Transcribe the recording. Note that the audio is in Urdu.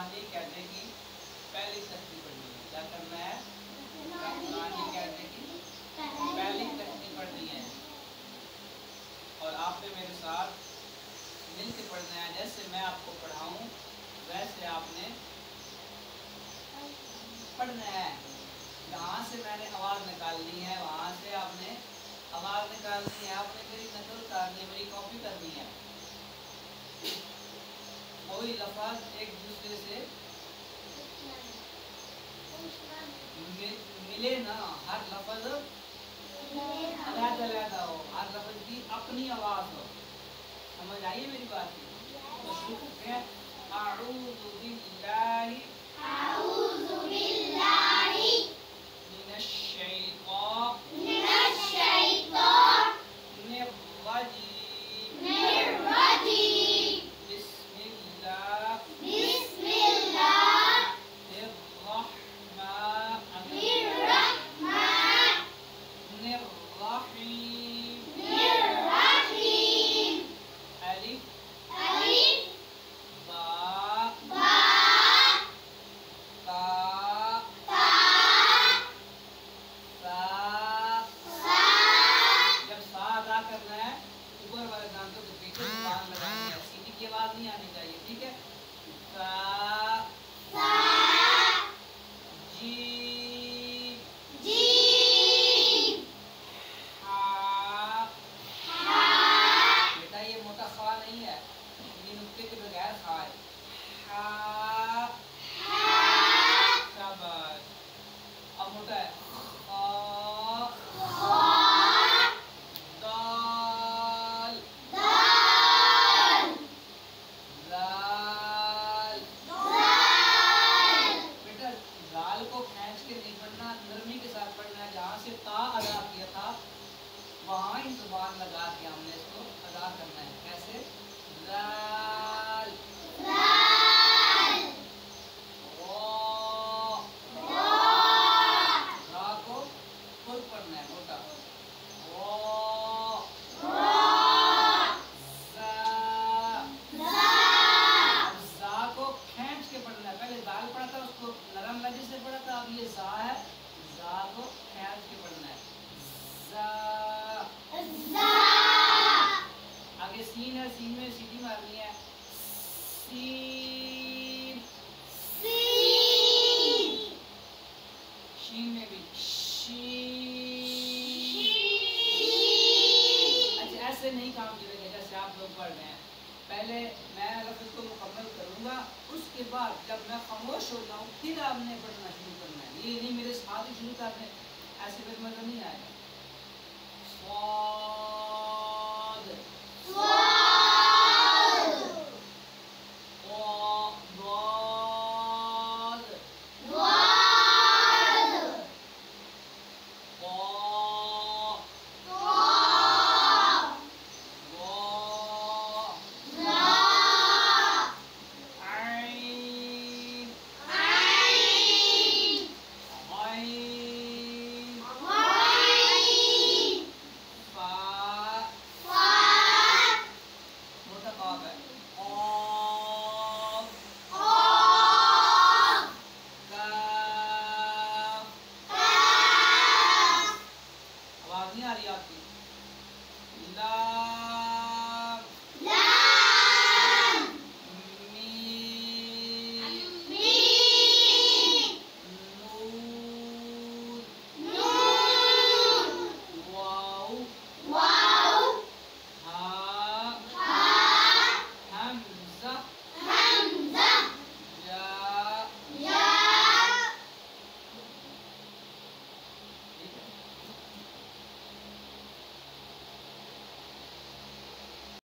نورانی قاعدے کی پہلی تختی پڑھنی ہے. کیا کرنا ہے؟ نورانی قاعدے کی پہلی تختی پڑھنی ہے اور آپ نے میرے ساتھ مل کے پڑھنا ہے. جیسے میں آپ کو پڑھاؤں ویسے آپ نے پڑھنا ہے. جہاں سے میں نے آواز نکالنی ہے وہاں سے آپ نے آواز نکالنی ہے. آپ نے میری نقل کرنی ہے, میری کاپی کرنی ہے. کوئی لفظ ایک دوسرے سے ملے نہ, ہر لفظ علیحدہ ہو, ہر لفظ کی اپنی آواز ہو. سمجھ آئیے میری بات کی؟ تو شروع کرتے ہیں. اعوذ باللہ من الشیطان الرجیم بسم اللہ الرحیم الف با تا سا. جب سا ادا کرنا ہے اوپر والے دانتوں کے پیچھے زبان لگانی ہے, سیٹی کی آواز نہیں آنی چاہیے. ٹھیک ہے؟ سا جیم ہا. بیٹا یہ موٹا خا نہیں ہے, یہ نقطے کے بغیر خا ہے. ہا شاباش. اب موٹا ہے خا دال لال. بیٹا لال کو کھینچ کے نہیں پڑھنا, نرمی کے ساتھ پڑھنا ہے. جہاں سے تا ادا کیا تھا وہاں ہی زبان لگا کے ہم نے اس کو ادا کرنا ہے. کیسے؟ لال را کو خود پڑھنا ہے موٹا. زا کو کھینچ کے پڑھنا ہے. پہلے دال پڑھا تھا اس کو نرم لہجے سے پڑھا تھا, اب یہ زا ہے, زا کو کھینچ کے پڑھنا ہے. زا. آگے سین ہے, سین میں سیٹی مارنی ہے. سین. شین میں بھی شین. اچھا ایسے نہیں کام کرے گا جیسے آپ لوگ پڑھ رہے ہیں. پہلے میں لفظ کو مکمل کروں گا, اس کے بعد جب میں خاموش ہو جاؤں پھر آپ نے پڑھنا شروع کرنا ہے. یہ نہیں میرے ساتھ ہی شروع کر دیں, ایسے پھر مزہ نہیں آئے گا.